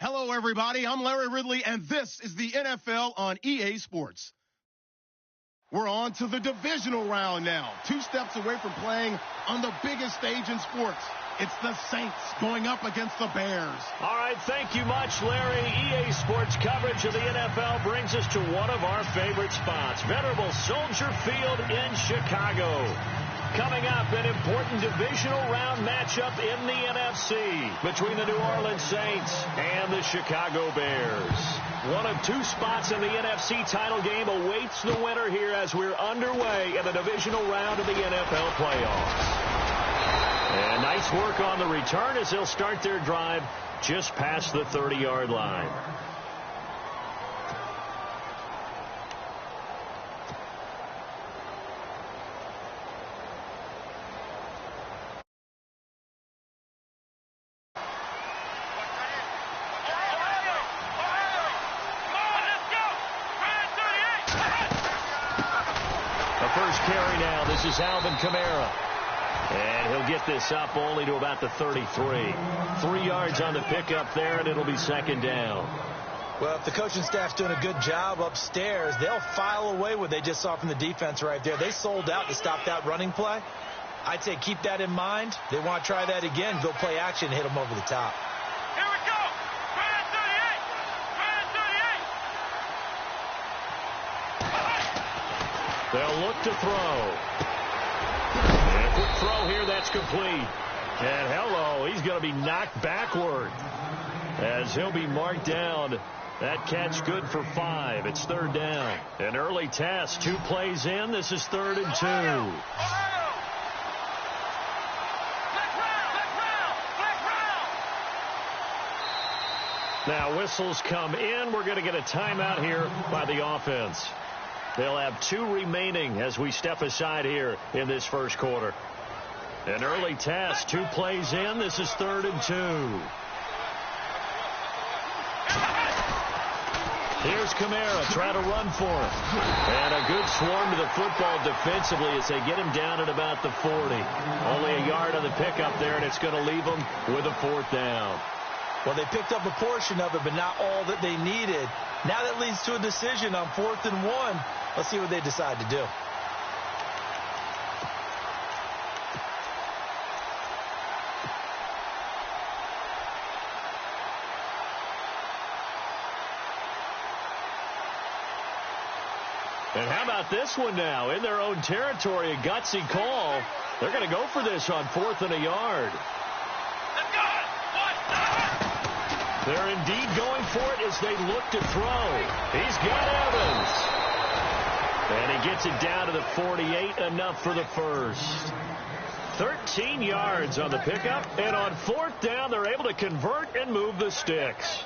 Hello, everybody. I'm Larry Ridley, and this is the NFL on EA Sports. We're on to the divisional round now. 2 steps away from playing on the biggest stage in sports. It's the Saints going up against the Bears. All right, thank you much, Larry. EA Sports coverage of the NFL brings us to one of our favorite spots, venerable Soldier Field in Chicago. Coming up, an important divisional round matchup in the NFC between the New Orleans Saints and the Chicago Bears. One of 2 spots in the NFC title game awaits the winner here as we're underway in the divisional round of the NFL playoffs. And nice work on the return as they'll start their drive just past the 30-yard line. Carry now. This is Alvin Kamara. And he'll get this up only to about the 33. 3 yards on the pickup there, and it'll be second down. Well, if the coaching staff's doing a good job upstairs, they'll file away what they just saw from the defense right there. They sold out to stop that running play. I'd say keep that in mind. They want to try that again, go play action, hit them over the top. Here we go. Brand 38. Brand 38. They'll look to throw. And a quick throw here, that's complete. And hello, he's going to be knocked backward as he'll be marked down. That catch good for 5. It's third down. An early test. 2 plays in. This is 3rd and 2. Now whistles come in. We're going to get a timeout here by the offense. They'll have 2 remaining as we step aside here in this first quarter. An early test. 2 plays in. This is 3rd and 2. Here's Kamara trying to run for him. And a good swarm to the football defensively as they get him down at about the 40. Only a yard on the pickup there, and it's going to leave them with a 4th down. Well, they picked up a portion of it, but not all that they needed. Now that leads to a decision on 4th and 1. Let's see what they decide to do. And how about this one now? In their own territory, a gutsy call. They're going to go for this on 4th and a yard. They're indeed going for it as they look to throw. He's got Evans. And he gets it down to the 48, enough for the first. 13 yards on the pickup, and on 4th down, they're able to convert and move the sticks.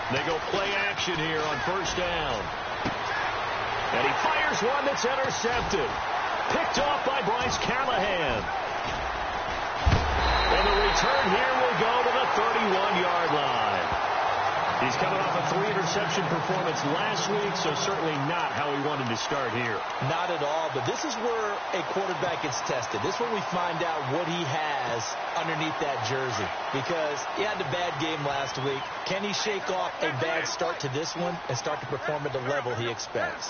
They go play action here on 1st down. And he fires one that's intercepted. Picked off by Bryce Callahan. And the return here will go to the 31-yard line. He's coming off a 3-interception performance last week, so certainly not how he wanted to start here. Not at all, but this is where a quarterback gets tested. This is where we find out what he has underneath that jersey, because he had a bad game last week. Can he shake off a bad start to this one and start to perform at the level he expects?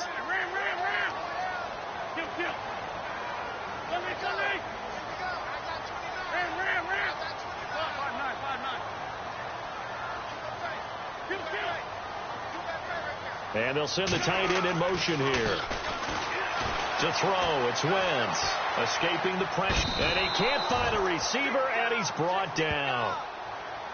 And they'll send the tight end in motion here. To throw, it's Wentz. Escaping the pressure. And he can't find a receiver, and he's brought down.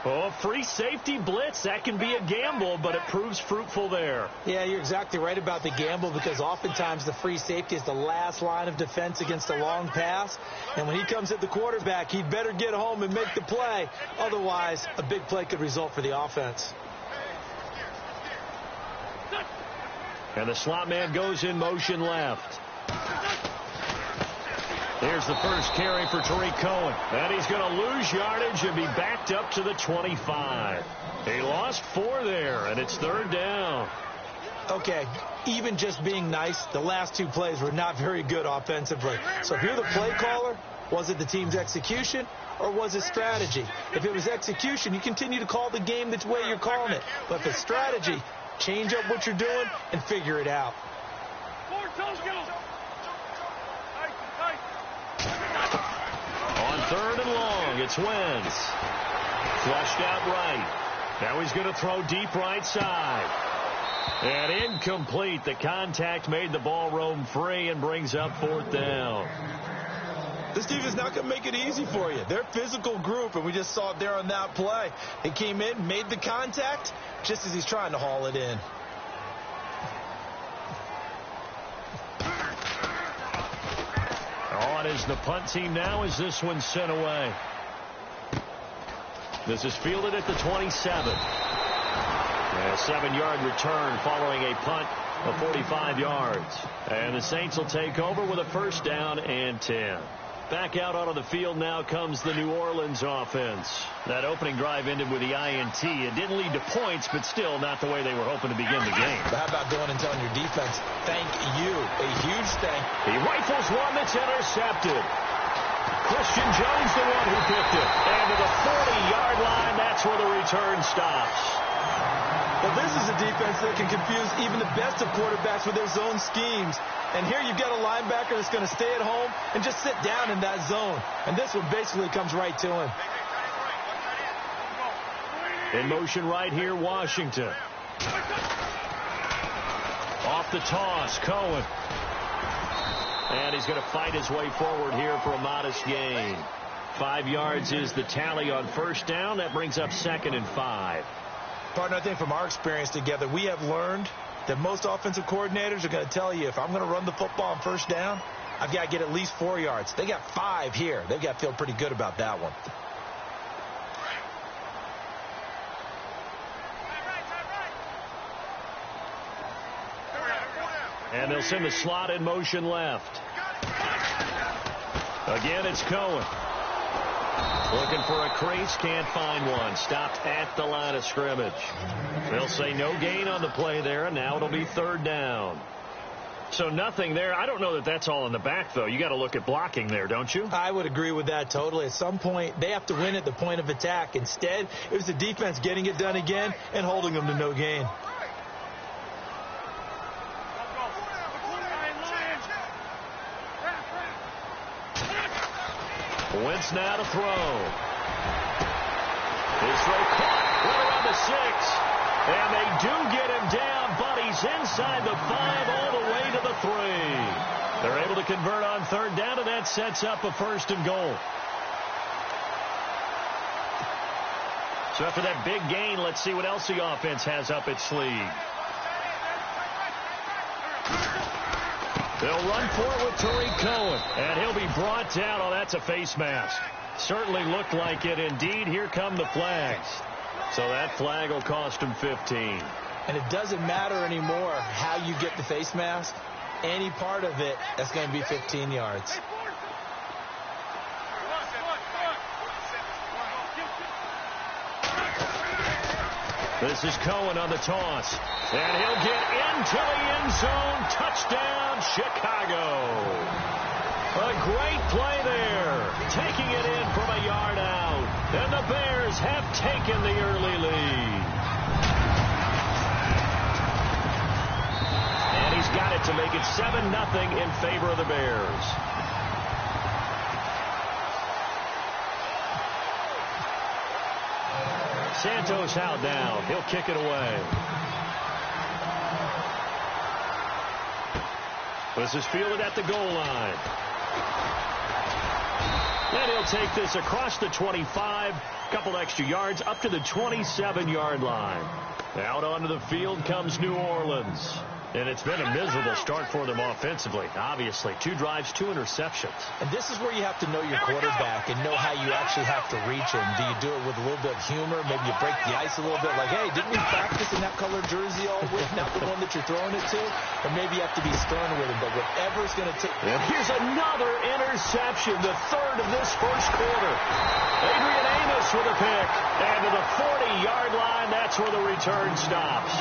Oh, free safety blitz. That can be a gamble, but it proves fruitful there. Yeah, you're exactly right about the gamble, because oftentimes the free safety is the last line of defense against a long pass. And when he comes at the quarterback, he'd better get home and make the play. Otherwise, a big play could result for the offense. And the slot man goes in motion left. Here's the first carry for Tariq Cohen. And he's going to lose yardage and be backed up to the 25. He lost 4 there, and it's 3rd down. Okay, even just being nice, the last 2 plays were not very good offensively. So if you're the play caller, was it the team's execution or was it strategy? If it was execution, you continue to call the game the way you're calling it. But if it's strategy, change up what you're doing and figure it out. On 3rd and long, it's Wentz. Flushed out right. Now he's going to throw deep right side. And incomplete. The contact made the ball roam free and brings up 4th down. This team is not going to make it easy for you. They're a physical group, and we just saw it there on that play. He came in, made the contact, just as he's trying to haul it in. On is the punt team now as this one's sent away. This is fielded at the 27. A 7-yard return following a punt of 45 yards. And the Saints will take over with a 1st down and 10. Back out onto the field now comes the New Orleans offense. That opening drive ended with the INT. It didn't lead to points, but still not the way they were hoping to begin the game. But how about going and telling your defense, thank you, a huge thank. He rifles one that's intercepted. Christian Jones the one who picked it. And to the 40-yard line, that's where the return stops. Well, this is a defense that can confuse even the best of quarterbacks with their zone schemes. And here you've got a linebacker that's going to stay at home and just sit down in that zone. And this one basically comes right to him. In motion right here, Washington. Off the toss, Cohen. And he's going to fight his way forward here for a modest gain. 5 yards is the tally on 1st down. That brings up 2nd and 5. Partner, I think from our experience together, we have learned that most offensive coordinators are going to tell you, if I'm going to run the football on 1st down, I've got to get at least 4 yards. They got 5 here. They've got to feel pretty good about that one. And they'll send the slot in motion left. Again, it's Cohen. Looking for a crease, can't find one. Stopped at the line of scrimmage. They'll say no gain on the play there, and now it'll be 3rd down. So nothing there. I don't know that that's all in the back, though. You got to look at blocking there, don't you? I would agree with that totally. At some point, they have to win at the point of attack. Instead, it was the defense getting it done again and holding them to no gain. Wentz now to throw. His throw caught right around the 6. And they do get him down, but he's inside the 5 all the way to the 3. They're able to convert on 3rd down, and that sets up a 1st and goal. So after that big gain, let's see what else the offense has up its sleeve. They'll run for it with Tariq Cohen, and he'll be brought down. Oh, that's a face mask. Certainly looked like it. Indeed, here come the flags. So that flag will cost him 15. And it doesn't matter anymore how you get the face mask. Any part of it, that's going to be 15 yards. This is Cohen on the toss. And he'll get into the end zone. Touchdown, Chicago. A great play there. Taking it in from a yard out. And the Bears have taken the early lead. And he's got it to make it 7-0 in favor of the Bears. Santos out now. He'll kick it away. This is fielded at the goal line. And he'll take this across the 25. Couple extra yards up to the 27-yard line. Out onto the field comes New Orleans. And it's been a miserable start for them offensively. Obviously, 2 drives, 2 interceptions. And this is where you have to know your quarterback and know how you actually have to reach him. Do you do it with with a little bit of humor. Maybe you break the ice a little bit. Like, hey, didn't we practice in that colored jersey all week? Not the one that you're throwing it to? Or maybe you have to be stern with him. But whatever's going to take... And here's another interception, the third of this first quarter. Adrian Amos with a pick. And to the 40-yard line, that's where the return stops.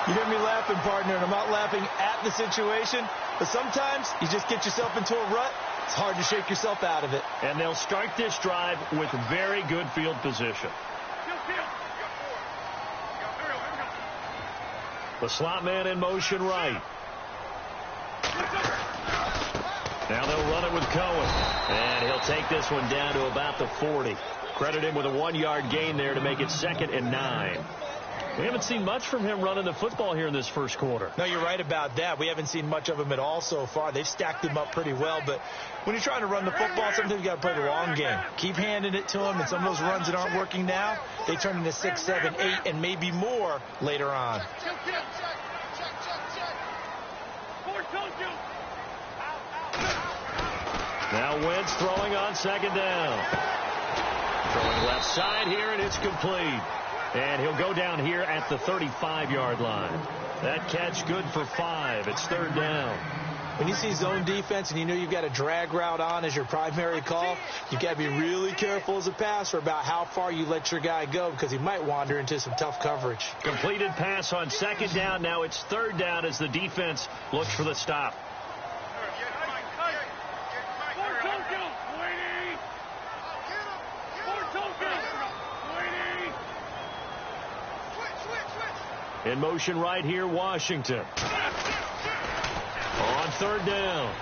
You hear me laughing, partner, and I'm not laughing at the situation. But sometimes you just get yourself into a rut. It's hard to shake yourself out of it. And they'll start this drive with very good field position. The slot man in motion right. Now they'll run it with Cohen. And he'll take this one down to about the 40. Credit him with a 1-yard gain there to make it 2nd and 9. We haven't seen much from him running the football here in this first quarter. No, you're right about that. We haven't seen much of him at all so far. They've stacked him up pretty well, but when you're trying to run the football, sometimes you got to play the long game. Keep handing it to him, and some of those runs that aren't working now, they turn into 6, 7, 8, and maybe more later on. Now Wentz throwing on 2nd down. Throwing left side here, and it's complete. And he'll go down here at the 35-yard line. That catch good for 5. It's 3rd down. When you see zone defense and you know you've got a drag route on as your primary call, you've got to be really careful as a passer about how far you let your guy go because he might wander into some tough coverage. Completed pass on 2nd down. Now it's 3rd down as the defense looks for the stop. In motion right here, Washington. On 3rd down,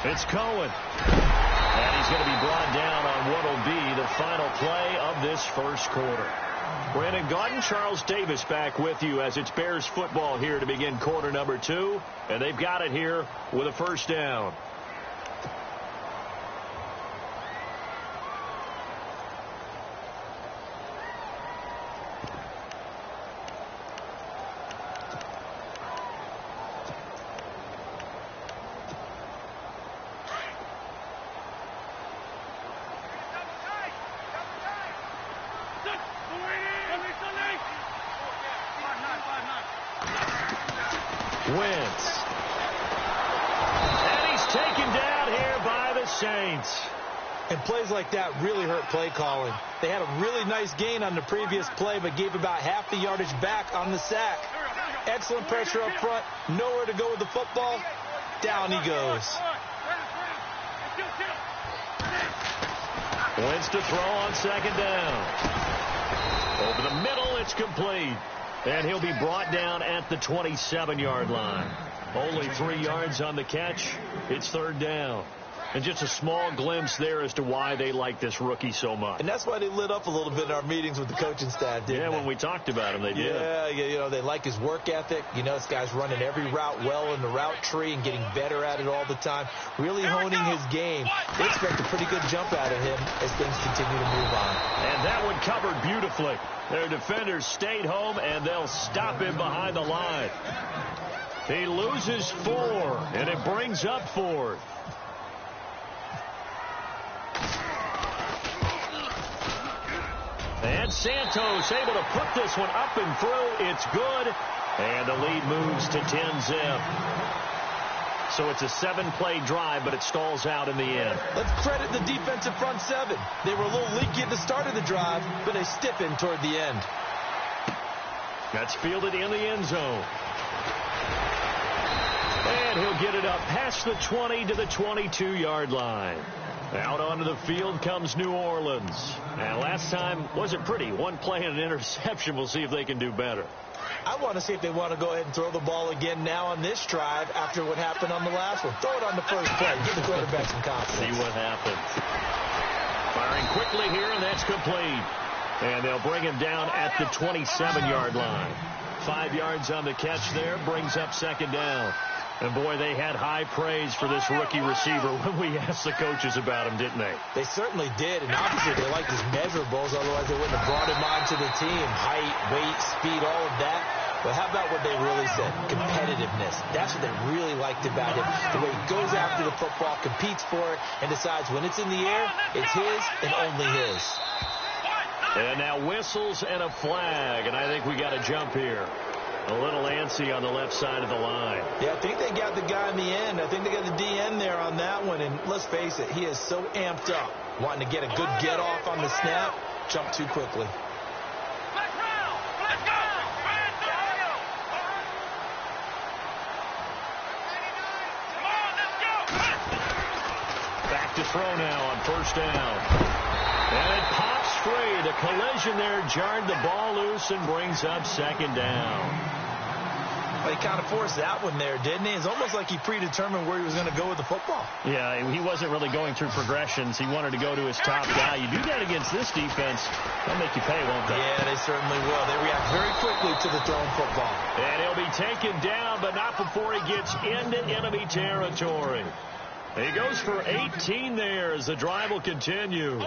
it's Cohen. And he's going to be brought down on what will be the final play of this first quarter. Brandon Gaudin, Charles Davis back with you as it's Bears football here to begin quarter number 2. And they've got it here with a 1st down. Wentz. And he's taken down here by the Saints. And plays like that really hurt play calling. They had a really nice gain on the previous play, but gave about half the yardage back on the sack. Excellent pressure up front. Nowhere to go with the football. Down he goes. Wentz to throw on 2nd down. Over the middle, it's complete. And he'll be brought down at the 27-yard line. Only 3 yards on the catch. It's 3rd down. And just a small glimpse there as to why they like this rookie so much. And that's why they lit up a little bit in our meetings with the coaching staff, didn't they? When we talked about him, they did. Yeah, you know, they like his work ethic. You know, this guy's running every route well in the route tree and getting better at it all the time. Really honing his game. They expect a pretty good jump out of him as things continue to move on. And that one covered beautifully. Their defenders stayed home, and they'll stop him behind the line. He loses 4, and it brings up 4th. And Santos able to put this one up and through. It's good. And the lead moves to 10-zip. So it's a 7-play drive, but it stalls out in the end. Let's credit the defensive front 7. They were a little leaky at the start of the drive, but they stiffened toward the end. That's fielded in the end zone. And he'll get it up past the 20 to the 22-yard line. Out onto the field comes New Orleans. And last time wasn't pretty. 1 play and an interception. We'll see if they can do better. I want to see if they want to go ahead and throw the ball again now on this drive after what happened on the last one. Throw it on the first play. Give the quarterback some confidence. See what happens. Firing quickly here, and that's complete. And they'll bring him down at the 27-yard line. 5 yards on the catch there. Brings up 2nd down. And, boy, they had high praise for this rookie receiver when we asked the coaches about him, didn't they? They certainly did, and obviously they liked his measurables, otherwise they wouldn't have brought him onto the team. Height, weight, speed, all of that. But how about what they really said? Competitiveness. That's what they really liked about him. The way he goes after the football, competes for it, and decides when it's in the air, it's his and only his. And now whistles and a flag, and I think we got a jump here. A little antsy on the left side of the line. Yeah, I think they got the guy in the end. I think they got the DN there on that one. And let's face it, he is so amped up, wanting to get a good get off on the snap, jump too quickly. Back to throw now on first down. And it pops free. The collision there jarred the ball loose and brings up second down. Well, he kind of forced that one there, didn't he? It's almost like he predetermined where he was going to go with the football. Yeah, he wasn't really going through progressions. He wanted to go to his top guy. You do that against this defense, they'll make you pay, won't they? Yeah, they certainly will. They react very quickly to the thrown football. And he'll be taken down, but not before he gets into enemy territory. He goes for 18 there as the drive will continue.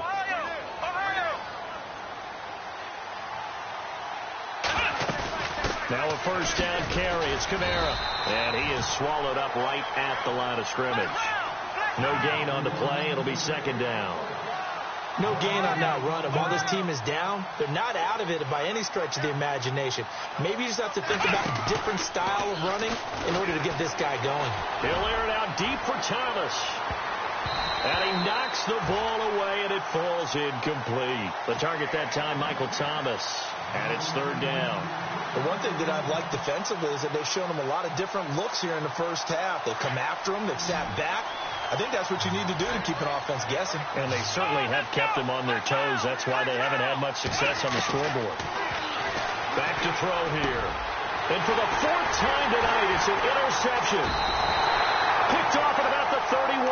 Now a first down carry. It's Kamara. And he is swallowed up right at the line of scrimmage. No gain on the play. It'll be second down. No gain on that run. And while this team is down, they're not out of it by any stretch of the imagination. Maybe you just have to think about a different style of running in order to get this guy going. He'll air it out deep for Thomas. And he knocks the ball away, and it falls incomplete. The target that time, Michael Thomas. And it's third down. The one thing that I've liked defensively is that they've shown him a lot of different looks here in the first half. They've come after him. They've sat back. I think that's what you need to do to keep an offense guessing. And they certainly have kept them on their toes. That's why they haven't had much success on the scoreboard. Back to throw here. And for the fourth time tonight, it's an interception. Picked off at about the 31.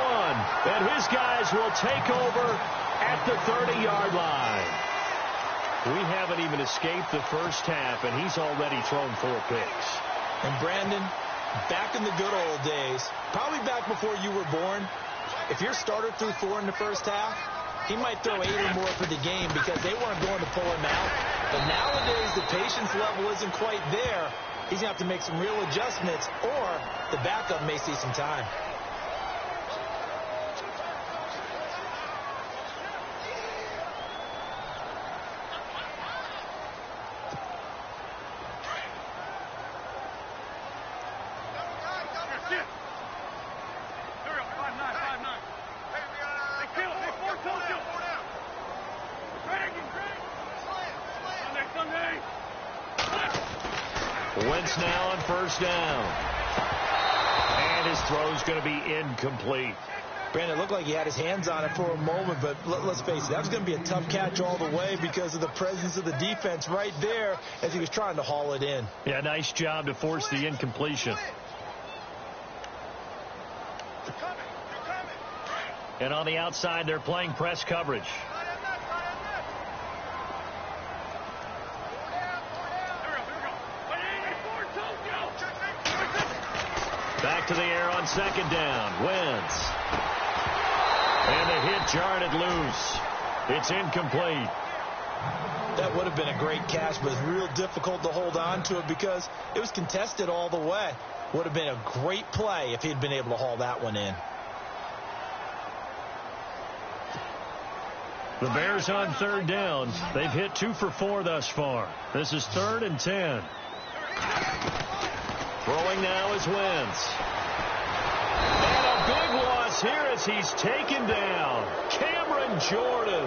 And his guys will take over at the 30-yard line. We haven't even escaped the first half, and he's already thrown 4 picks. And Brandon, back in the good old days, probably back before you were born, if your starter threw 4 in the first half, he might throw 8 or more for the game because they weren't going to pull him out. But nowadays, the patience level isn't quite there. He's going to have to make some real adjustments, or the backup may see some time. Wentz now on first down. And his throw's going to be incomplete. Brandon, it looked like he had his hands on it for a moment, but let's face it, that was going to be a tough catch all the way because of the presence of the defense right there as he was trying to haul it in. Yeah, nice job to force the incompletion. And on the outside, they're playing press coverage. Back to the air on second down. Wentz. And the hit jarred it loose. It's incomplete. That would have been a great catch, but it's real difficult to hold on to it because it was contested all the way. Would have been a great play if he'd been able to haul that one in. The Bears on third down. They've hit 2 for 4 thus far. This is 3rd and 10. Throwing now is Wentz. And a big loss here as he's taken down. Cameron Jordan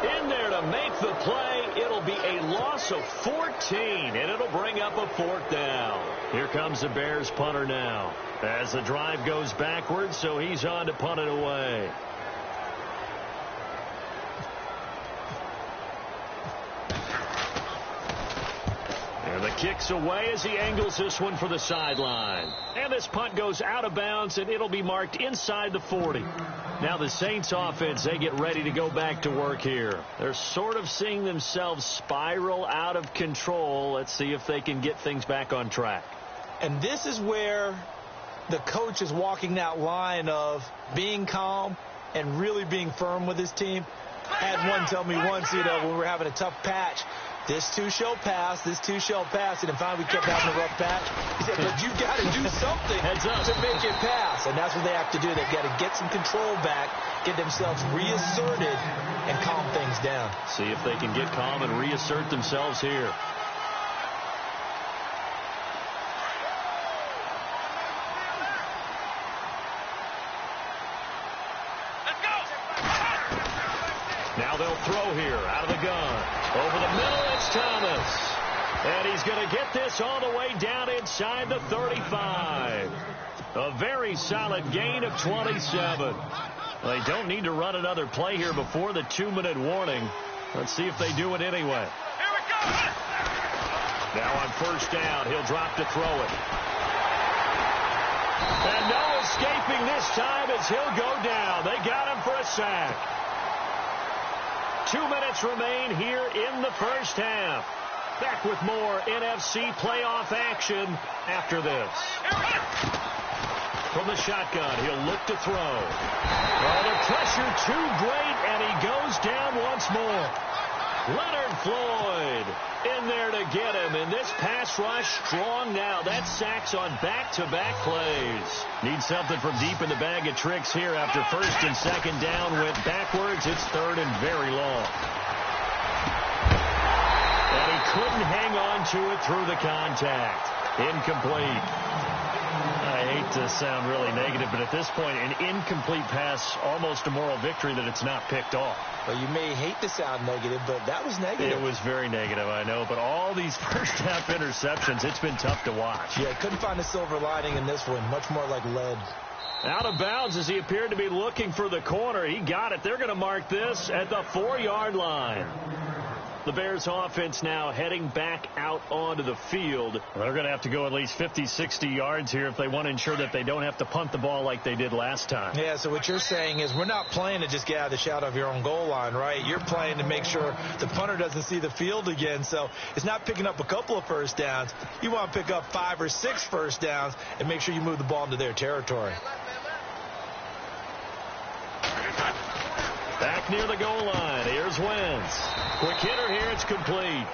in there to make the play. It'll be a loss of 14, and it'll bring up a 4th down. Here comes the Bears punter now as the drive goes backwards, so he's on to punt it away. And the kick's away as he angles this one for the sideline. And this punt goes out of bounds, and it'll be marked inside the 40. Now the Saints offense, they get ready to go back to work here. They're sort of seeing themselves spiral out of control. Let's see if they can get things back on track. And this is where the coach is walking that line of being calm and really being firm with his team. I had one tell me once, when we were having a tough patch, This too shall pass. This too shall pass. And finally, we kept having a rough patch. He said, but you got to do something to make it pass. And that's what they have to do. They've got to get some control back, get themselves reasserted, and calm things down. See if they can get calm and reassert themselves here. Now they'll throw here out of the gun. Over the middle, it's Thomas. And he's going to get this all the way down inside the 35. A very solid gain of 27. They don't need to run another play here before the 2-minute warning. Let's see if they do it anyway. Here we go. Now on first down, he'll drop to throw it. And no escaping this time as he'll go down. They got him for a sack. 2 minutes remain here in the first half. Back with more NFC playoff action after this. From the shotgun, he'll look to throw. Oh, the pressure too great, and he goes down once more. Leonard Floyd in there to get him, and this pass rush strong now. That sacks on back-to-back plays. Need something from deep in the bag of tricks here after first and second down went backwards. It's third and very long. And he couldn't hang on to it through the contact. Incomplete. I hate to sound really negative, but at this point, an incomplete pass, almost a moral victory that it's not picked off. Well, you may hate to sound negative, but that was negative. It was very negative, I know, but all these first-half interceptions, it's been tough to watch. Yeah, couldn't find a silver lining in this one. Much more like lead. Out of bounds as he appeared to be looking for the corner. He got it. They're going to mark this at the 4-yard line. The Bears offense now heading back out onto the field. They're going to have to go at least 50, 60 yards here if they want to ensure that they don't have to punt the ball like they did last time. Yeah, so what you're saying is we're not playing to just get out of the shadow of your own goal line, right? You're playing to make sure the punter doesn't see the field again. So it's not picking up a couple of first downs. You want to pick up 5 or 6 first downs and make sure you move the ball into their territory. Back near the goal line. Here's Wentz. Quick hitter here. It's complete.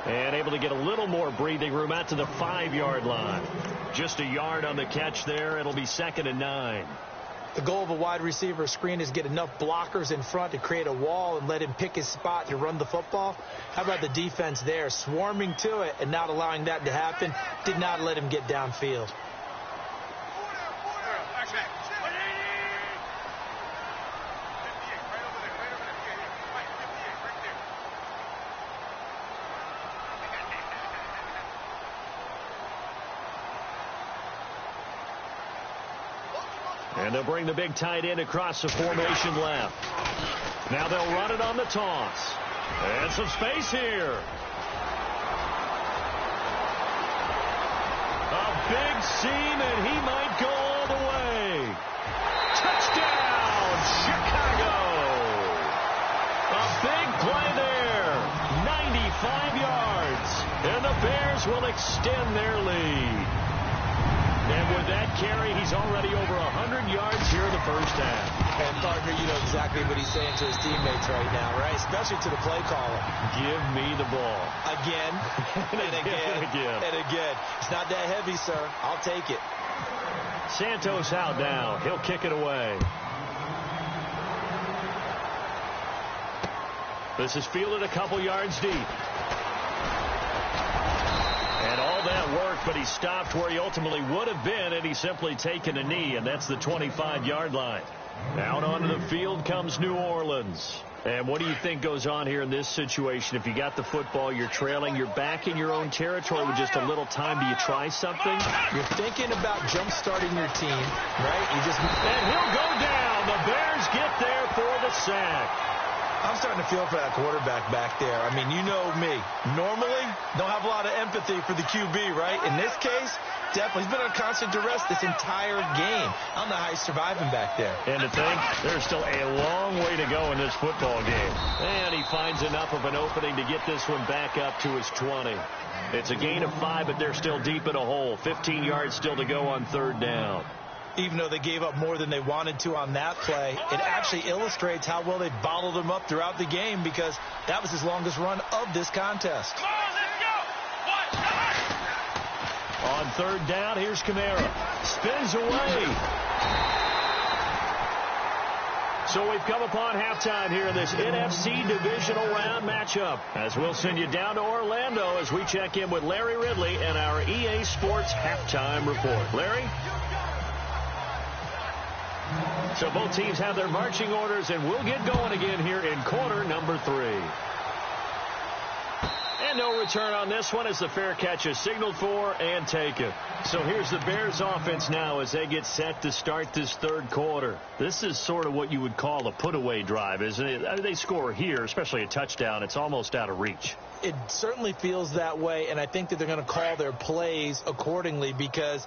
And able to get a little more breathing room out to the 5-yard line. Just a yard on the catch there. It'll be 2nd and 9. The goal of a wide receiver screen is get enough blockers in front to create a wall and let him pick his spot to run the football. How about the defense there? Swarming to it and not allowing that to happen. Did not let him get downfield. And they'll bring the big tight end across the formation left. Now they'll run it on the toss. And some space here. A big seam, and he might go all the way. Touchdown, Chicago. A big play there. 95 yards. And the Bears will extend their lead. And with that carry, he's already over 100 yards here in the first half. And, partner, you know exactly what he's saying to his teammates right now, right? Especially to the play caller. Give me the ball. Again, and again, and again. It's not that heavy, sir. I'll take it. Santos out now. He'll kick it away. This is fielded a couple yards deep. And all that worked, but he stopped where he ultimately would have been, and he's simply taken a knee, and that's the 25-yard line. Out onto the field comes New Orleans. And what do you think goes on here in this situation? If you got the football, you're trailing, you're back in your own territory with just a little time. Do you try something? You're thinking about jump-starting your team, right? And he'll go down. The Bears get there for the sack. I'm starting to feel for that quarterback back there. I mean, you know me. Normally, don't have a lot of empathy for the QB, right? In this case, definitely. He's been on constant duress this entire game. I don't know how he's surviving back there. And to think, there's still a long way to go in this football game. And he finds enough of an opening to get this one back up to his 20. It's a gain of 5, but they're still deep in a hole. 15 yards still to go on third down. Even though they gave up more than they wanted to on that play, it actually illustrates how well they bottled him up throughout the game, because that was his longest run of this contest. Come on, let's go. On third down, here's Kamara. Spins away. So we've come upon halftime here in this NFC divisional round matchup, as we'll send you down to Orlando as we check in with Larry Ridley and our EA Sports halftime report. Larry? So both teams have their marching orders, and we'll get going again here in quarter number 3. And no return on this one as the fair catch is signaled for and taken. So here's the Bears offense now as they get set to start this third quarter. This is sort of what you would call a put-away drive, isn't it? I mean, they score here, especially a touchdown. It's almost out of reach. It certainly feels that way, and I think that they're going to call their plays accordingly, because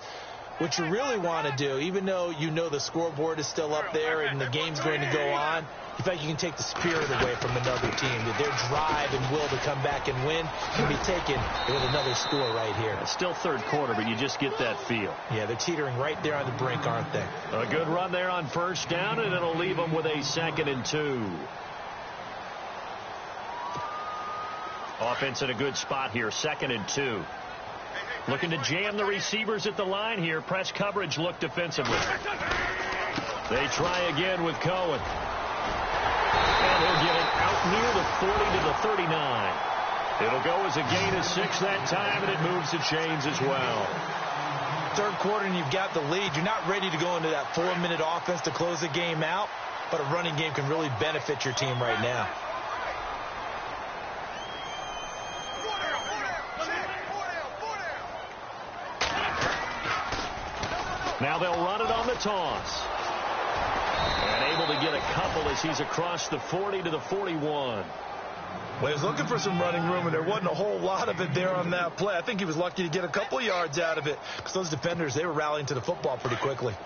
what you really want to do, even though you know the scoreboard is still up there and the game's going to go on, in fact, you can take the spirit away from another team. That their drive and will to come back and win can be taken with another score right here. It's still third quarter, but you just get that feel. Yeah, they're teetering right there on the brink, aren't they? A good run there on first down, and it'll leave them with a 2nd and 2. Offense in a good spot here, 2nd and 2. Looking to jam the receivers at the line here. Press coverage look defensively. They try again with Cohen. And he'll get it out near the 40 to the 39. It'll go as a gain of 6 that time, and it moves the chains as well. Third quarter, and you've got the lead. You're not ready to go into that 4-minute offense to close the game out, but a running game can really benefit your team right now. Now they'll run it on the toss. And able to get a couple as he's across the 40 to the 41. Well, he was looking for some running room, and there wasn't a whole lot of it there on that play. I think he was lucky to get a couple yards out of it, because those defenders, they were rallying to the football pretty quickly.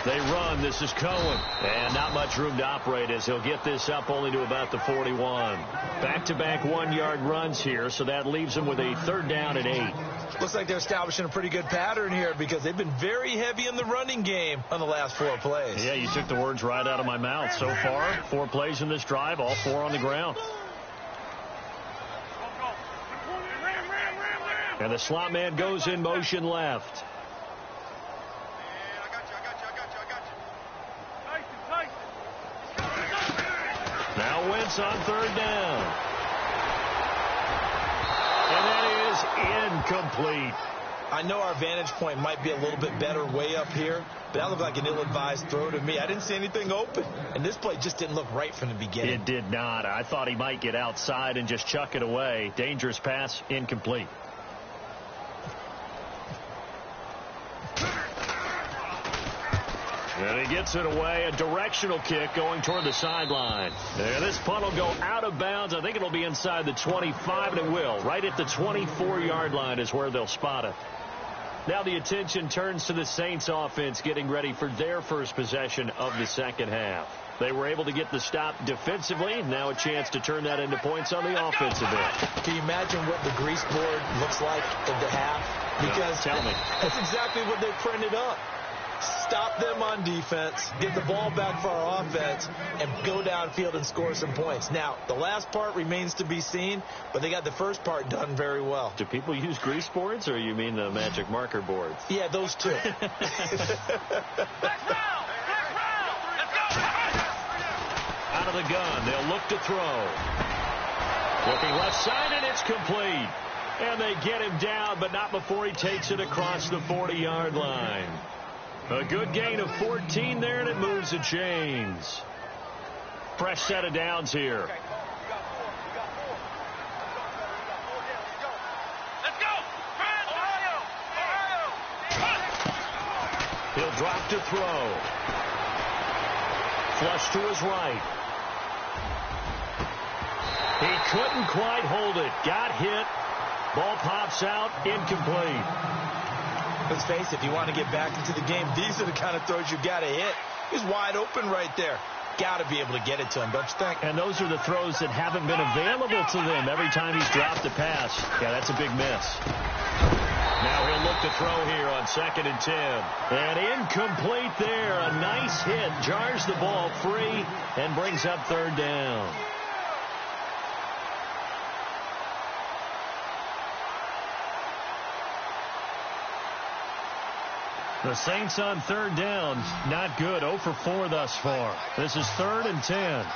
They run. This is Cohen. And not much room to operate as he'll get this up only to about the 41. Back-to-back 1-yard runs here, so that leaves them with a 3rd down and 8. Looks like they're establishing a pretty good pattern here, because they've been very heavy in the running game on the last 4 plays. Yeah, you took the words right out of my mouth. So far, 4 plays in this drive, all 4 on the ground. And the slot man goes in motion left. Now Wentz on 3rd down. And that is incomplete. I know our vantage point might be a little bit better way up here, but that looked like an ill-advised throw to me. I didn't see anything open, and this play just didn't look right from the beginning. It did not. I thought he might get outside and just chuck it away. Dangerous pass, incomplete. And he gets it away, a directional kick going toward the sideline. And this punt will go out of bounds. I think it'll be inside the 25, and it will. Right at the 24-yard line is where they'll spot it. Now the attention turns to the Saints offense getting ready for their first possession of the second half. They were able to get the stop defensively. Now a chance to turn that into points on the offensive end. Can you imagine what the grease board looks like at the half? Because no, tell me. That's exactly what they printed up. Stop them on defense, get the ball back for our offense, and go downfield and score some points. Now, the last part remains to be seen, but they got the first part done very well. Do people use grease boards, or you mean the magic marker boards? Yeah, those two. Out of the gun, they'll look to throw. Looking left side, and it's complete. And they get him down, but not before he takes it across the 40-yard line. A good gain of 14 there, and it moves the chains. Fresh set of downs here. Let's go! Ohio! He'll drop to throw. Flush to his right. He couldn't quite hold it. Got hit. Ball pops out. Incomplete. Let's face it, if you want to get back into the game, these are the kind of throws you got to hit. He's wide open right there. Got to be able to get it to him, don't you think? And those are the throws that haven't been available to them every time he's dropped a pass. Yeah, that's a big miss. Now he'll look to throw here on 2nd and 10. And incomplete there. A nice hit. Jars the ball free and brings up 3rd down. The Saints on 3rd down, not good. 0 for 4 thus far. This is 3rd and 10.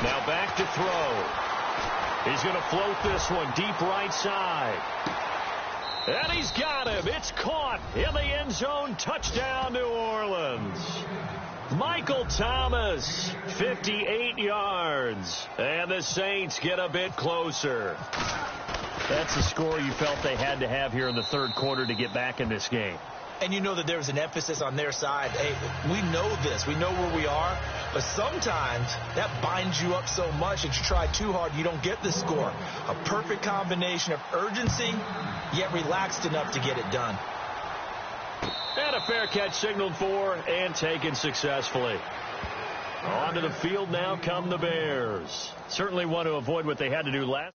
Now back to throw. He's going to float this one deep right side. And he's got him. It's caught in the end zone. Touchdown, New Orleans. Michael Thomas, 58 yards. And the Saints get a bit closer. That's the score you felt they had to have here in the 3rd quarter to get back in this game. And you know that there was an emphasis on their side. Hey, we know this. We know where we are. But sometimes that binds you up so much that you try too hard, you don't get the score. A perfect combination of urgency, yet relaxed enough to get it done. And a fair catch signaled for and taken successfully. Onto the field now come the Bears. Certainly want to avoid what they had to do last.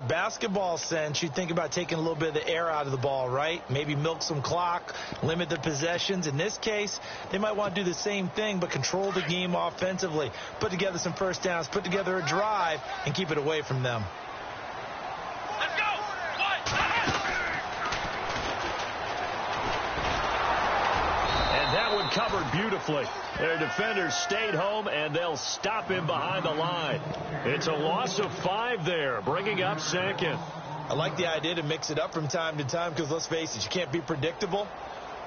Basketball sense, you think about taking a little bit of the air out of the ball, right? Maybe milk some clock, limit the possessions. In this case, they might want to do the same thing, but control the game offensively. Put together some first downs, put together a drive, and keep it away from them. Let's go! And that one covered beautifully. Their defenders stayed home, and they'll stop him behind the line. It's a loss of 5 there, bringing up 2nd. I like the idea to mix it up from time to time because, let's face it, you can't be predictable.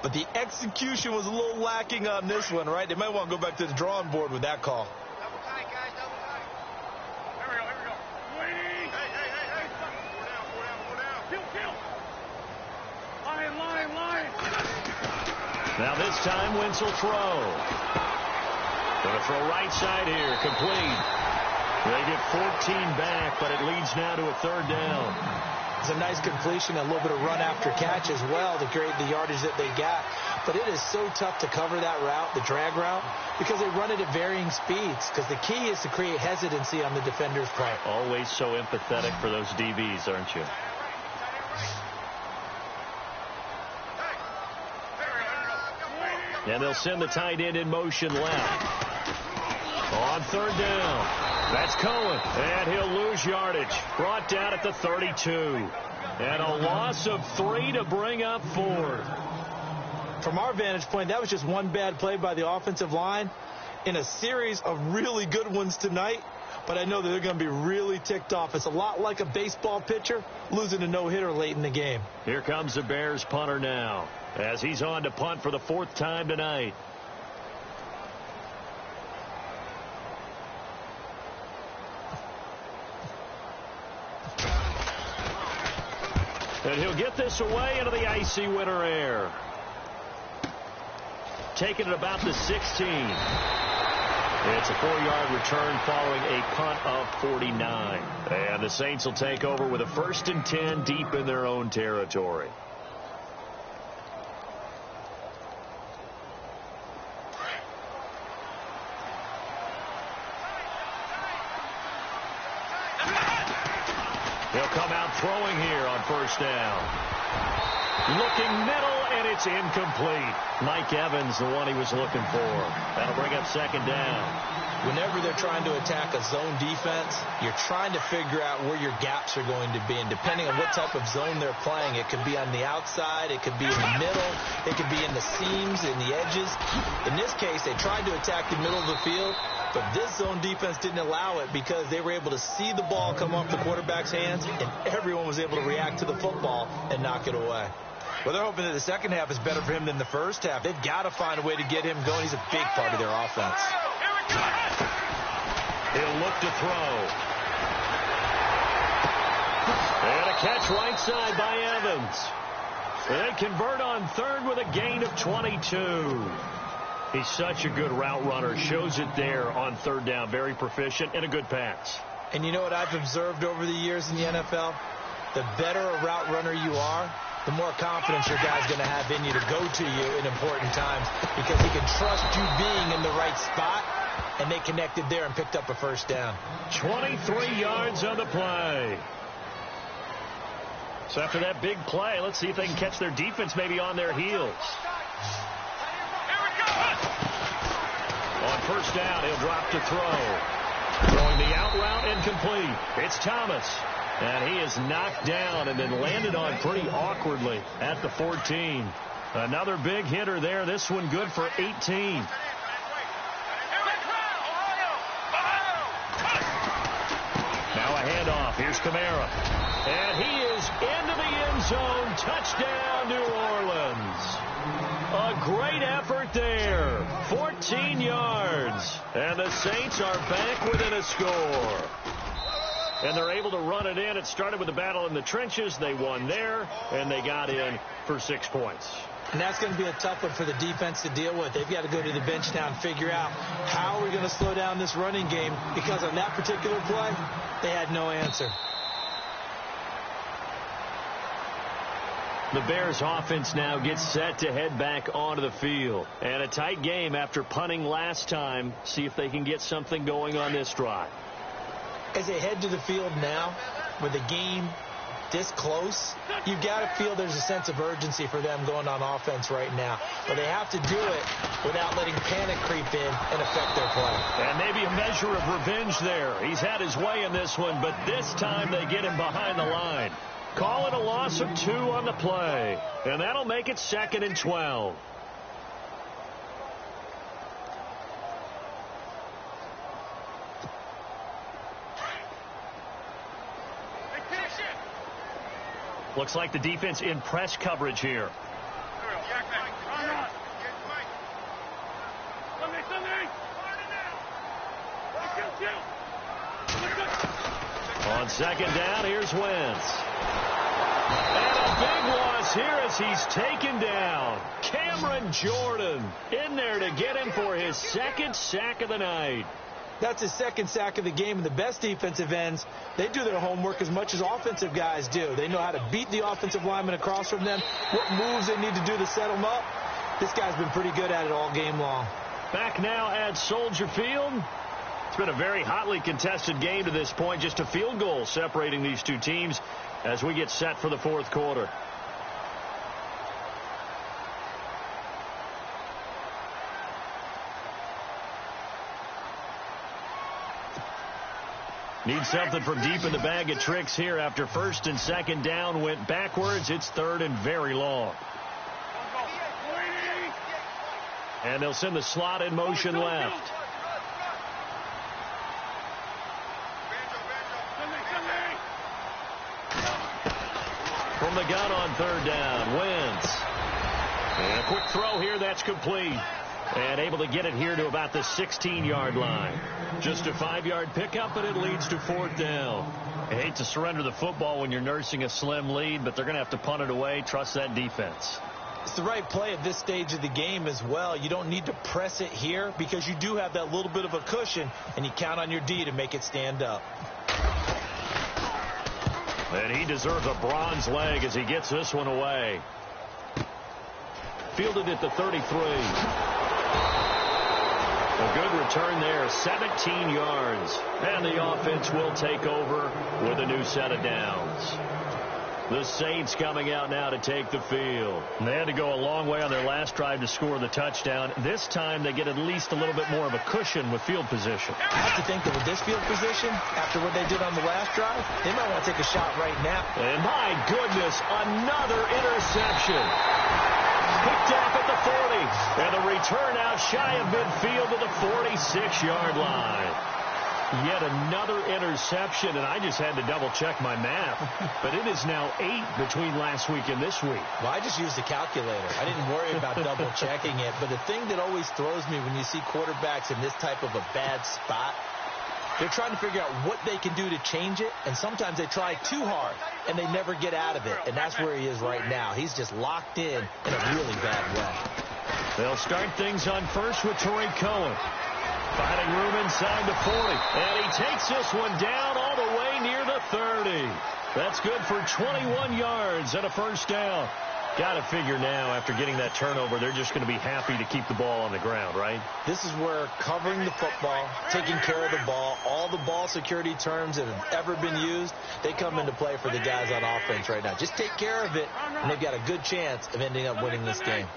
But the execution was a little lacking on this one, right? They might want to go back to the drawing board with that call. Double tight, guys, double tight. Here we go. Hey. Four down. Line. Now this time, Wentz will throw. Going to throw right side here, complete. They get 14 back, but it leads now to a 3rd down. It's a nice completion, a little bit of run after catch as well to create the yardage that they got. But it is so tough to cover that route, the drag route, because they run it at varying speeds. Because the key is to create hesitancy on the defender's part. Always so empathetic for those DBs, aren't you? And they'll send the tight end in motion left. On 3rd down. That's Cohen. And he'll lose yardage. Brought down at the 32. And a loss of 3 to bring up 4. From our vantage point, that was just one bad play by the offensive line in a series of really good ones tonight. But I know that they're going to be really ticked off. It's a lot like a baseball pitcher losing a no-hitter late in the game. Here comes the Bears punter now, as he's on to punt for the 4th time tonight. And he'll get this away into the icy winter air. Taking it about the 16. It's a 4-yard return following a punt of 49. And the Saints will take over with a 1st and 10 deep in their own territory. He'll come out throwing here on 1st down. Looking middle, and it's incomplete. Mike Evans, the one he was looking for. That'll bring up 2nd down. Whenever they're trying to attack a zone defense, you're trying to figure out where your gaps are going to be. And depending on what type of zone they're playing, it could be on the outside, it could be in the middle, it could be in the seams, in the edges. In this case, they tried to attack the middle of the field, but this zone defense didn't allow it because they were able to see the ball come off the quarterback's hands, and everyone was able to react to the football and knock it away. Well, they're hoping that the second half is better for him than the first half. They've got to find a way to get him going. He's a big part of their offense. He'll look to throw. And a catch right side by Evans. They convert on 3rd with a gain of 22. He's such a good route runner. Shows it there on 3rd down. Very proficient and a good pass. And you know what I've observed over the years in the NFL? the better a route runner you are, the more confidence your guy's going to have in you to go to you in important times because he can trust you being in the right spot, and they connected there and picked up a first down. 23 yards on the play. So after that big play, let's see if they can catch their defense maybe on their heels. On first down, he'll drop to throw. Throwing the out route incomplete. It's Thomas. And he is knocked down and then landed on pretty awkwardly at the 14. Another big hitter there. This one good for 18. Now a handoff. Here's Kamara. And he is into the end zone. Touchdown, New Orleans. A great effort there. 14 yards. And the Saints are back within a score. And they're able to run it in. It started with a battle in the trenches. They won there, and they got in for 6 points. And that's going to be a tough one for the defense to deal with. They've got to go to the bench now and figure out how are we going to slow down this running game, because on that particular play, they had no answer. The Bears offense now gets set to head back onto the field. And a tight game after punting last time. See if they can get something going on this drive. As they head to the field now, with the game this close, you've got to feel there's a sense of urgency for them going on offense right now. But they have to do it without letting panic creep in and affect their play. And maybe a measure of revenge there. He's had his way in this one, but this time they get him behind the line. Call it a loss of 2 on the play. And that'll make it 2nd and 12. Looks like the defense in press coverage here. On second down, here's Wentz. And a big loss here as he's taken down. Cameron Jordan in there to get him for his 2nd sack of the night. That's his 2nd sack of the game, and the best defensive ends, they do their homework as much as offensive guys do. They know how to beat the offensive lineman across from them, what moves they need to do to set them up. This guy's been pretty good at it all game long. Back now at Soldier Field. It's been a very hotly contested game to this point. Just a field goal separating these two teams as we get set for the 4th quarter. Need something from deep in the bag of tricks here after 1st and 2nd down went backwards. It's 3rd and very long. And they'll send the slot in motion left. From the gun on 3rd down, Wentz. And a quick throw here, that's complete. And able to get it here to about the 16-yard line. Just a 5-yard pickup, but it leads to 4th down. I hate to surrender the football when you're nursing a slim lead, but they're going to have to punt it away. Trust that defense. It's the right play at this stage of the game as well. You don't need to press it here because you do have that little bit of a cushion, and you count on your D to make it stand up. And he deserves a bronze leg as he gets this one away. Fielded at the 33. A good return there, 17 yards. And the offense will take over with a new set of downs. The Saints coming out now to take the field. And they had to go a long way on their last drive to score the touchdown. This time they get at least a little bit more of a cushion with field position. I have to think that with this field position, after what they did on the last drive, they might want to take a shot right now. And my goodness, another interception. Picked off at the 40. And the return out shy of midfield to the 46-yard line. Yet another interception, and I just had to double-check my math. But it is now 8 between last week and this week. Well, I just used the calculator. I didn't worry about double-checking it. But the thing that always throws me when you see quarterbacks in this type of a bad spot, they're trying to figure out what they can do to change it, and sometimes they try too hard, and they never get out of it. And that's where he is right now. He's just locked in a really bad way. They'll start things on first with Tariq Cohen. Finding room inside the 40. And he takes this one down all the way near the 30. That's good for 21 yards and a first down. Got to figure now, after getting that turnover, they're just going to be happy to keep the ball on the ground, right? This is where covering the football, taking care of the ball, all the ball security terms that have ever been used, they come into play for the guys on offense right now. Just take care of it, and they've got a good chance of ending up winning this game.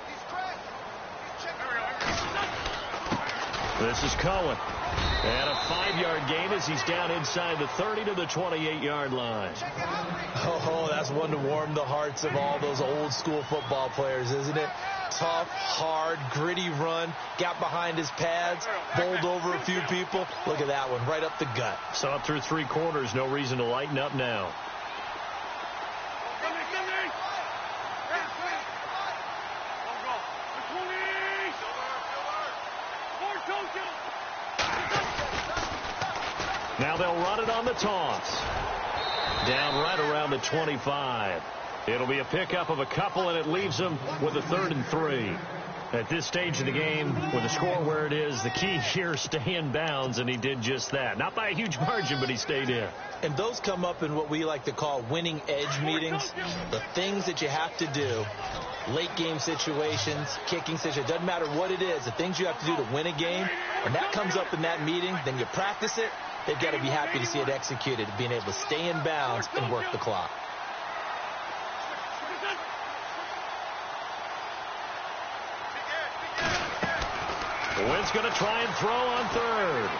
This is Cohen. And a 5-yard gain as he's down inside the 30 to the 28-yard line. Oh, that's one to warm the hearts of all those old-school football players, isn't it? Tough, hard, gritty run, got behind his pads, bowled over a few people. Look at that one, right up the gut. Saw it through 3 quarters, no reason to lighten up now. Now they'll run it on the toss. Down right around the 25. It'll be a pickup of a couple, and it leaves them with a 3rd and 3. At this stage of the game, with the score where it is, the key here is stay in bounds, and he did just that. Not by a huge margin, but he stayed in. And those come up in what we like to call winning edge meetings. The things that you have to do, late game situations, kicking situations, doesn't matter what it is, the things you have to do to win a game, and that comes up in that meeting, then you practice it. They've got to be happy to see it executed, being able to stay in bounds and work the clock. Wynn's going to try and throw on 3rd.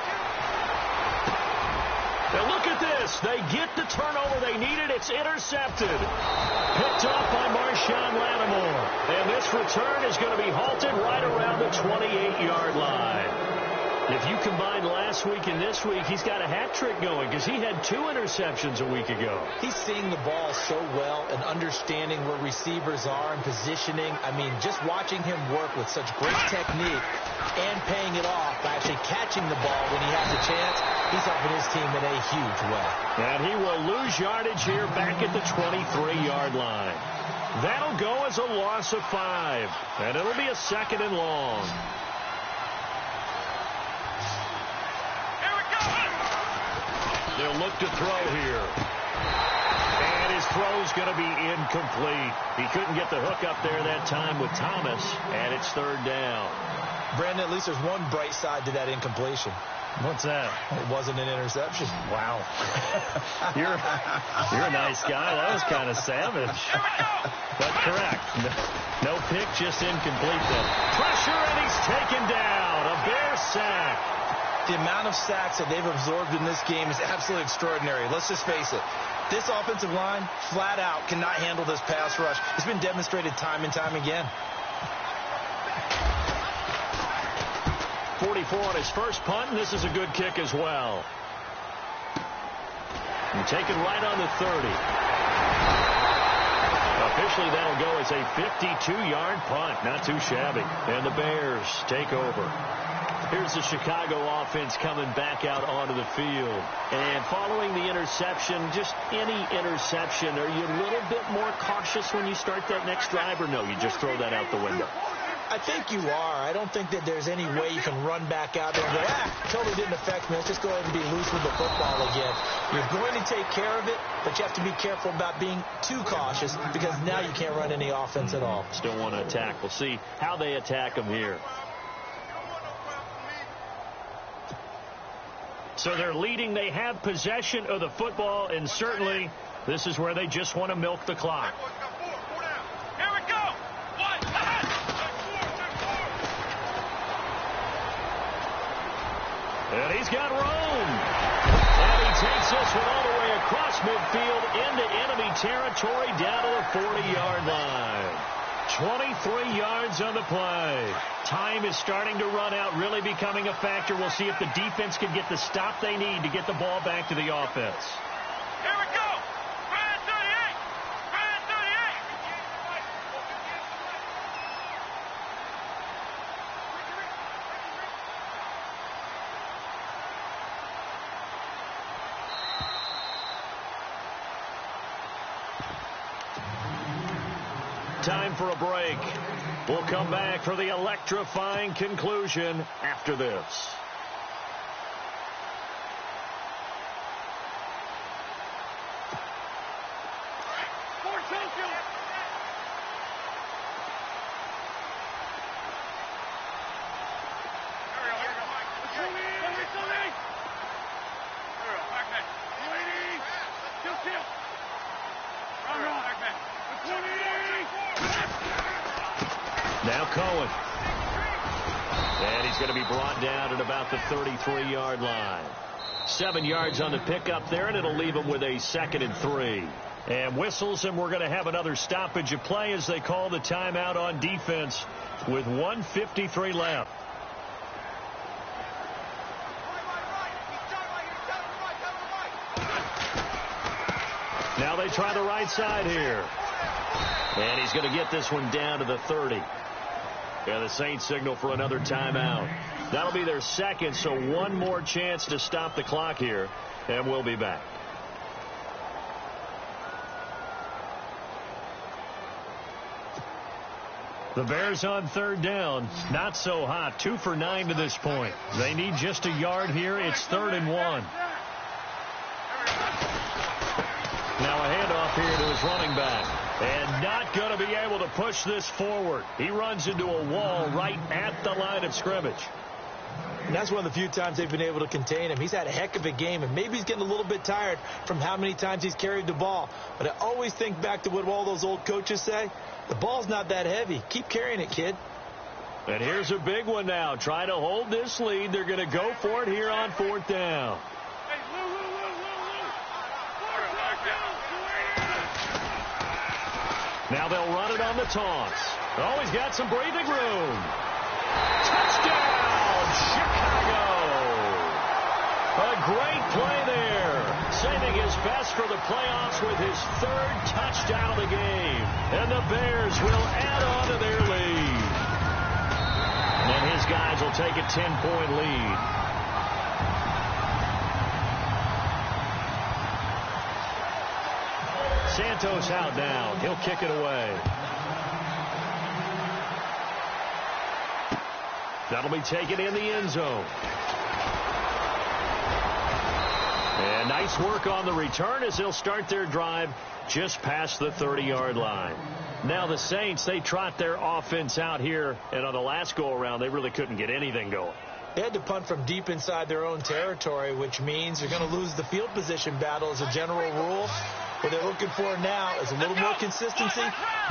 Now look at this. They get the turnover they needed. It's intercepted. Picked off by Marshawn Lattimore. And this return is going to be halted right around the 28-yard line. If you combine last week and this week, he's got a hat trick going because he had 2 interceptions a week ago. He's seeing the ball so well and understanding where receivers are and positioning. I mean, just watching him work with such great technique and paying it off by actually catching the ball when he has a chance, he's helping his team in a huge way. And he will lose yardage here back at the 23-yard line. That'll go as a loss of 5, and it'll be a 2nd and long. They'll look to throw here. And his throw's going to be incomplete. He couldn't get the hook up there that time with Thomas, and it's 3rd down. Brandon, at least there's one bright side to that incompletion. What's that? It wasn't an interception. Wow. You're a nice guy. That was kind of savage. But correct. No pick, just incomplete then. Pressure, and he's taken down. A Bear sack. The amount of sacks that they've absorbed in this game is absolutely extraordinary. Let's just face it. This offensive line, flat out, cannot handle this pass rush. It's been demonstrated time and time again. 44 on his first punt, and this is a good kick as well. And taken right on the 30. Officially, that'll go as a 52-yard punt. Not too shabby. And the Bears take over. Here's the Chicago offense coming back out onto the field. And following the interception, just any interception, are you a little bit more cautious when you start that next drive, or no, you just throw that out the window? I think you are. I don't think that there's any way you can run back out there and go, totally didn't affect me. Let's just go ahead and be loose with the football again. You're going to take care of it, but you have to be careful about being too cautious because now you can't run any offense at all. Still want to attack. We'll see how they attack them here. So they're leading. They have possession of the football, and certainly this is where they just want to milk the clock. Here we go. And he's got room. And he takes this one all the way across midfield into enemy territory down to the 40-yard line. 23 yards on the play. Time is starting to run out, really becoming a factor. We'll see if the defense can get the stop they need to get the ball back to the offense. Here we go. Brand 38. Brand 38. Time for a break. We'll come back for the electrifying conclusion after this. Now Cohen. And he's going to be brought down at about the 33-yard line. 7 yards on the pickup there, and it'll leave him with a 2nd and 3. And whistles, and we're going to have another stoppage of play as they call the timeout on defense with 1:53 left. Now they try the right side here. And he's going to get this one down to the 30. And the Saints signal for another timeout. That'll be their 2nd, so one more chance to stop the clock here, and we'll be back. The Bears on 3rd down. Not so hot. 2 for 9 to this point. They need just a yard here. It's 3rd and 1. Now a handoff here to his running back. And not going to be able to push this forward. He runs into a wall right at the line of scrimmage. And that's one of the few times they've been able to contain him. He's had a heck of a game, and maybe he's getting a little bit tired from how many times he's carried the ball. But I always think back to what all those old coaches say. The ball's not that heavy. Keep carrying it, kid. And here's a big one now. Trying to hold this lead. They're going to go for it here on 4th down. Now they'll run it on the toss. Oh, he's got some breathing room. Touchdown, Chicago. A great play there. Saving his best for the playoffs with his 3rd touchdown of the game. And the Bears will add on to their lead. And his guys will take a 10-point lead. Santos out now. He'll kick it away. That'll be taken in the end zone. And nice work on the return as they'll start their drive just past the 30-yard line. Now the Saints, they trot their offense out here, and on the last go-around, they really couldn't get anything going. They had to punt from deep inside their own territory, which means they're going to lose the field position battle as a general rule. What they're looking for now is a little more consistency,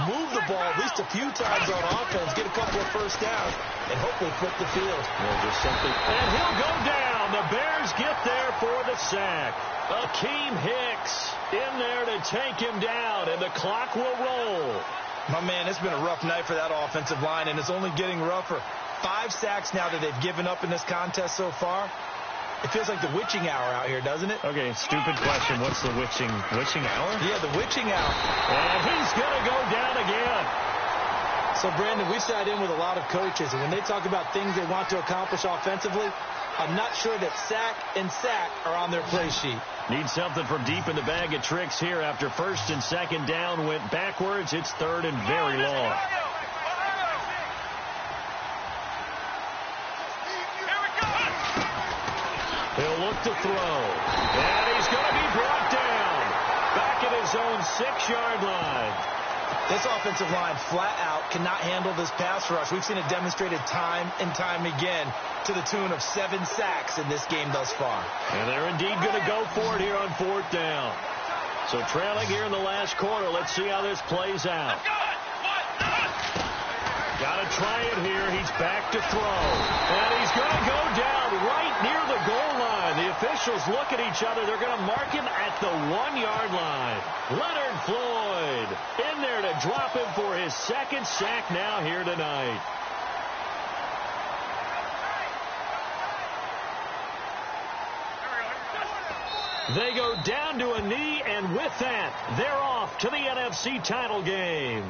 move the ball at least a few times on offense, get a couple of first downs, and hopefully flip the field. And he'll go down. The Bears get there for the sack. Akeem Hicks in there to take him down, and the clock will roll. My man, it's been a rough night for that offensive line, and it's only getting rougher. 5 sacks now that they've given up in this contest so far. It feels like the witching hour out here, doesn't it? Okay, stupid question. What's the witching hour? Yeah, the witching hour. And he's going to go down again. So, Brandon, we sat in with a lot of coaches, and when they talk about things they want to accomplish offensively, I'm not sure that sack and sack are on their play sheet. Need something from deep in the bag of tricks here. After 1st and 2nd down went backwards, it's 3rd and very long. He'll look to throw. And he's going to be brought down. Back at his own 6-yard line. This offensive line flat out cannot handle this pass rush. We've seen it demonstrated time and time again to the tune of 7 sacks in this game thus far. And they're indeed going to go for it here on 4th down. So trailing here in the last quarter. Let's see how this plays out. Got to try it here. He's back to throw. And he's going to go down right near the goal line. The officials look at each other. They're going to mark him at the 1-yard line. Leonard Floyd in there to drop him for his 2nd sack now here tonight. They go down to a knee, and with that, they're off to the NFC title game.